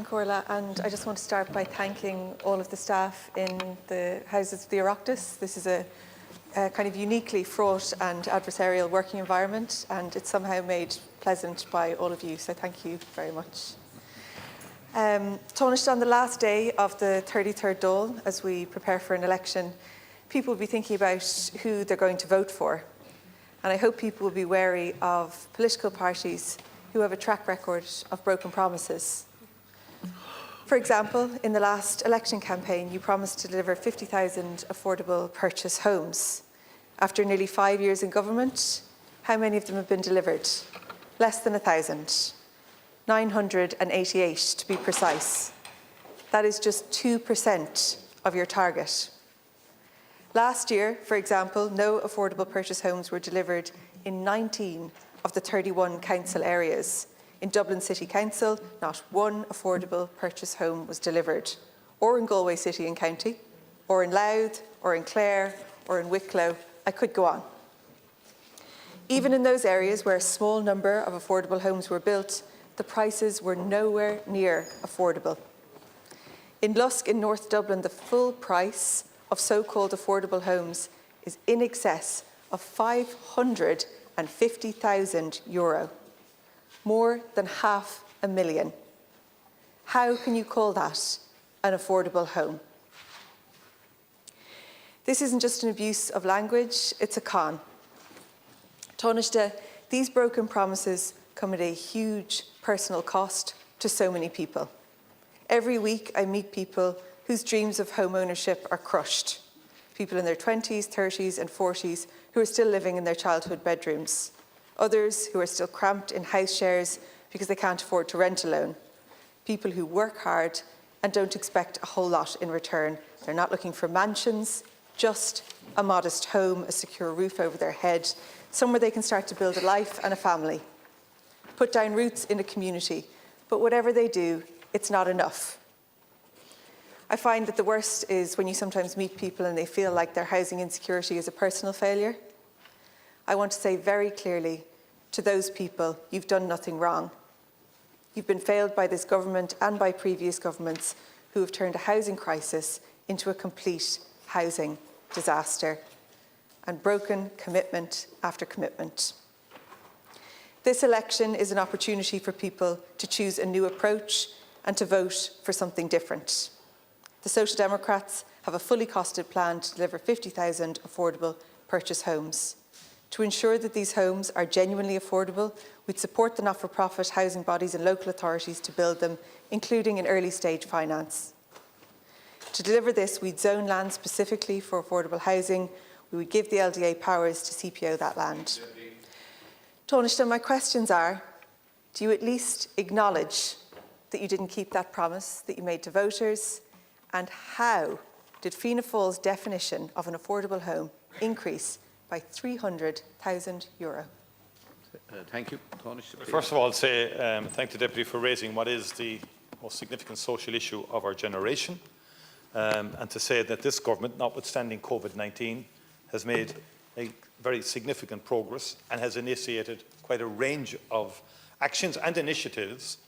Corla, and I just want to start by thanking all of the staff in the Houses of the Oireachtas. This is a kind of uniquely fraught and adversarial working environment, and it's somehow made pleasant by all of you, so thank you very much. Tánaiste, on the last day of the 33rd Dáil, as we prepare for an election, people will be thinking about who they're going to vote for. And I hope people will be wary of political parties who have a track record of broken promises. For example, in the last election campaign, you promised to deliver 50,000 affordable purchase homes. After nearly 5 years in government, how many of them have been delivered? Less than 1,000. 988 to be precise. That is just 2% of your target. Last year, for example, no affordable purchase homes were delivered in 19 of the 31 council areas. In Dublin City Council, not one affordable purchase home was delivered, or in Galway City and County, or in Louth, or in Clare, or in Wicklow. I could go on. Even in those areas where a small number of affordable homes were built, the prices were nowhere near affordable. In Lusk in North Dublin, the full price of so-called affordable homes is in excess of €550,000, more than €500,000. How can you call that an affordable home? This isn't just an abuse of language, it's a con. Tánaiste, these broken promises come at a huge personal cost to so many people. Every week I meet people whose dreams of home ownership are crushed. People in their 20s, 30s and 40s who are still living in their childhood bedrooms. Others who are still cramped in house shares because they can't afford to rent alone. People who work hard and don't expect a whole lot in return. They're not looking for mansions, just a modest home, a secure roof over their head, somewhere they can start to build a life and a family. Put down roots in a community, but whatever they do, it's not enough. I find that the worst is when you sometimes meet people and they feel like their housing insecurity is a personal failure. I want to say very clearly to those people, you've done nothing wrong. You've been failed by this government and by previous governments who have turned a housing crisis into a complete housing disaster and broken commitment after commitment. This election is an opportunity for people to choose a new approach and to vote for something different. The Social Democrats have a fully costed plan to deliver 50,000 affordable purchase homes. To ensure that these homes are genuinely affordable, we'd support the not-for-profit housing bodies and local authorities to build them, including in early-stage finance. To deliver this, we'd zone land specifically for affordable housing. We would give the LDA powers to CPO that land. Tánaiste, my questions are, do you at least acknowledge that you didn't keep that promise that you made to voters? And how did Fianna Fáil's definition of an affordable home increase by €300,000? Thank you. Tánaiste, first of all, thank the Deputy for raising what is the most significant social issue of our generation, and to say that this government, notwithstanding COVID-19, has made a very significant progress and has initiated quite a range of actions and initiatives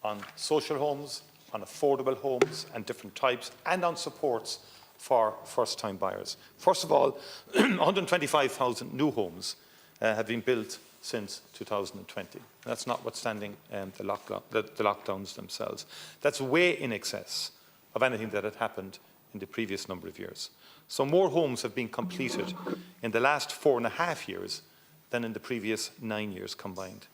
on social homes, on affordable homes and different types, and on supports for first-time buyers. First of all, 125,000 new homes have been built since 2020. That's notwithstanding the lockdowns themselves. That's way in excess of anything that had happened in the previous number of years. So more homes have been completed in the last 4.5 years than in the previous 9 years combined.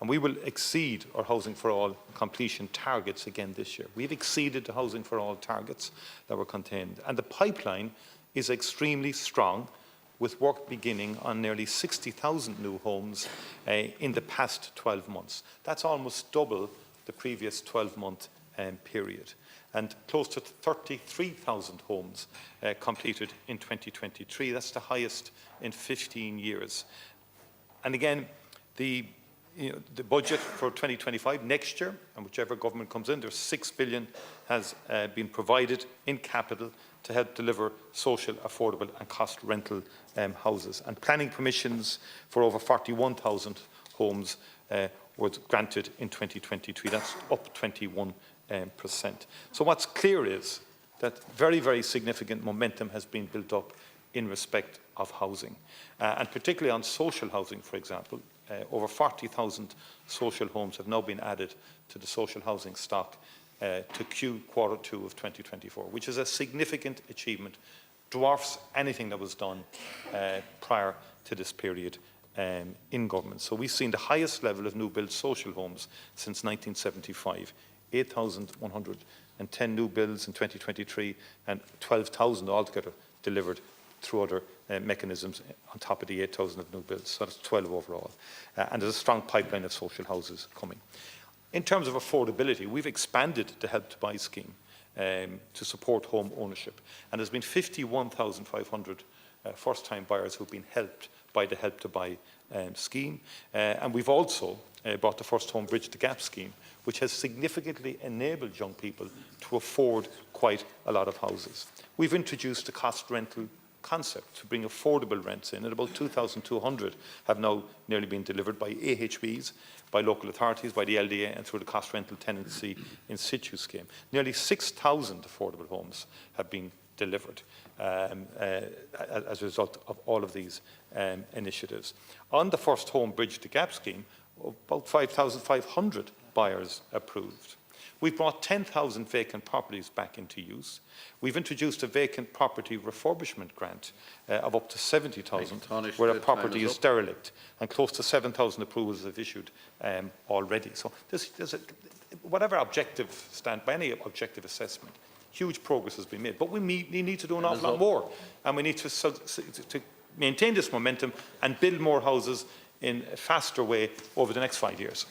And we will exceed our Housing for All completion targets again this year. We've exceeded the Housing for All targets that were contained. And the pipeline is extremely strong, with work beginning on nearly 60,000 new homes in the past 12 months. That's almost double the previous 12-month period. And close to 33,000 homes completed in 2023. That's the highest in 15 years. And again, the budget for 2025 next year, and whichever government comes in, there's €6 billion has been provided in capital to help deliver social, affordable and cost rental houses. And planning permissions for over 41,000 homes was granted in 2023. That's up 21%. So what's clear is that very, very significant momentum has been built up in respect of housing, and particularly on social housing, for example. Over 40,000 social homes have now been added to the social housing stock to Q2 of 2024, which is a significant achievement, dwarfs anything that was done prior to this period in government. So we've seen the highest level of new build social homes since 1975, 8,110 new builds in 2023 and 12,000 altogether delivered through other mechanisms on top of the 8,000 of new builds. So that's 12 overall. And there's a strong pipeline of social houses coming. In terms of affordability, we've expanded the Help to Buy scheme to support home ownership. And there's been 51,500 first-time buyers who've been helped by the Help to Buy scheme. And we've also brought the First Home Bridge the Gap scheme, which has significantly enabled young people to afford quite a lot of houses. We've introduced the cost rental concept to bring affordable rents in, and about 2,200 have now nearly been delivered by AHBs, by local authorities, by the LDA, and through the cost rental tenancy in situ scheme. Nearly 6,000 affordable homes have been delivered as a result of all of these initiatives. On the First Home Bridge the Gap scheme, about 5,500 buyers approved. We've brought 10,000 vacant properties back into use. We've introduced a vacant property refurbishment grant of up to 70,000 where a property is derelict, and close to 7,000 approvals have issued already. So there's whatever objective stand, by any objective assessment, huge progress has been made. But we need to do an awful lot more, and we need to maintain this momentum and build more houses in a faster way over the next 5 years.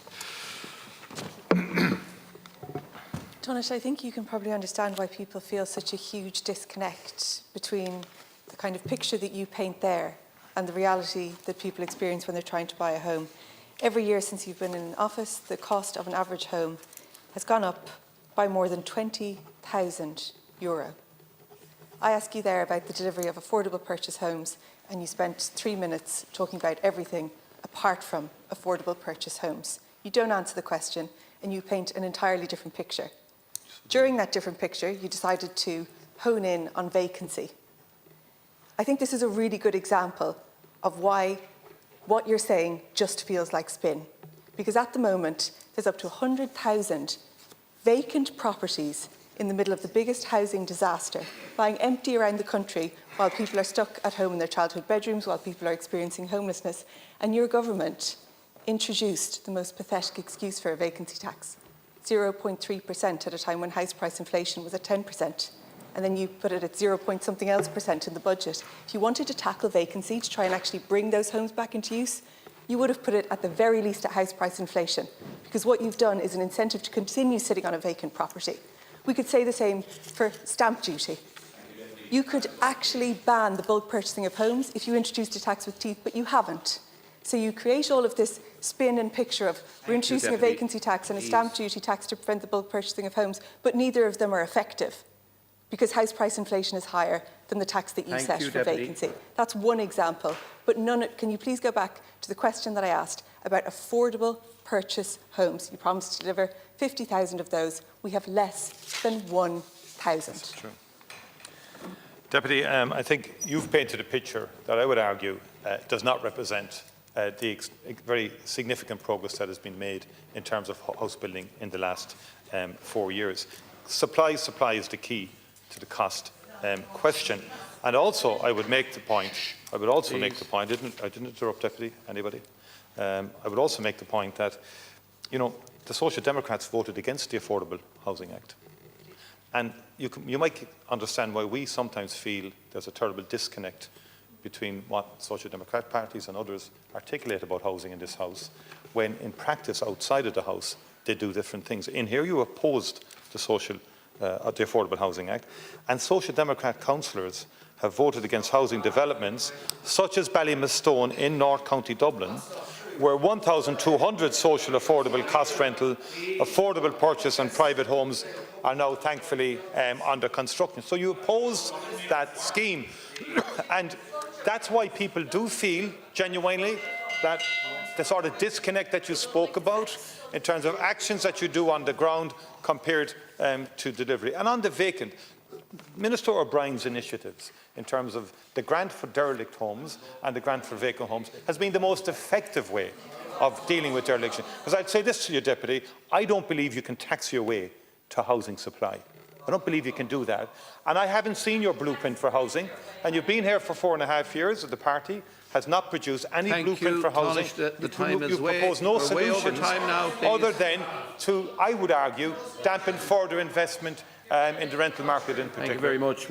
Taoiseach, I think you can probably understand why people feel such a huge disconnect between the kind of picture that you paint there and the reality that people experience when they're trying to buy a home. Every year since you've been in office, the cost of an average home has gone up by more than €20,000. I ask you there about the delivery of affordable purchase homes, and you spent 3 minutes talking about everything apart from affordable purchase homes. You don't answer the question, and you paint an entirely different picture. During that different picture, you decided to hone in on vacancy. I think this is a really good example of why what you're saying just feels like spin. Because at the moment, there's up to 100,000 vacant properties in the middle of the biggest housing disaster, lying empty around the country while people are stuck at home in their childhood bedrooms, while people are experiencing homelessness. And your government introduced the most pathetic excuse for a vacancy tax, 0.3% at a time when house price inflation was at 10%. And then you put it at 0 point something else percent in the budget. If you wanted to tackle vacancy, to try and actually bring those homes back into use, you would have put it at the very least at house price inflation, because what you've done is an incentive to continue sitting on a vacant property. We could say the same for stamp duty. You could actually ban the bulk purchasing of homes if you introduced a tax with teeth, but you haven't. So you create all of this spin and picture of we're introducing a vacancy tax and a stamp duty tax to prevent the bulk purchasing of homes, but neither of them are effective because house price inflation is higher than the tax that you set for vacancy. That's one example. But can you please go back to the question that I asked about affordable purchase homes? You promised to deliver 50,000 of those. We have less than 1,000. That's true. Deputy, I think you've painted a picture that I would argue does not represent the very significant progress that has been made in terms of house building in the last 4 years. Supply is the key to the cost question. And also, I would make the point, I didn't interrupt, Deputy, anybody? I would also make the point that, you know, the Social Democrats voted against the Affordable Housing Act. And you might understand why we sometimes feel there's a terrible disconnect between what Social Democrat parties and others articulate about housing in this House, when in practice outside of the House they do different things. In here you opposed the Affordable Housing Act, and Social Democrat councillors have voted against housing developments such as Ballymastone in North County Dublin, where 1,200 social affordable cost rental, affordable purchase and private homes are now thankfully under construction. So you oppose that scheme, and that's why people do feel genuinely that the sort of disconnect that you spoke about in terms of actions that you do on the ground compared to delivery. And on the vacant, Minister O'Brien's initiatives in terms of the grant for derelict homes and the grant for vacant homes has been the most effective way of dealing with dereliction. Because I'd say this to you, Deputy, I don't believe you can tax your way to housing supply. I don't believe you can do that. And I haven't seen your blueprint for housing, and you've been here for 4.5 years. The party has not produced any blueprint for housing. The time is You've proposed no solutions other than to, I would argue, dampen further investment in the rental market in particular. Thank you very much.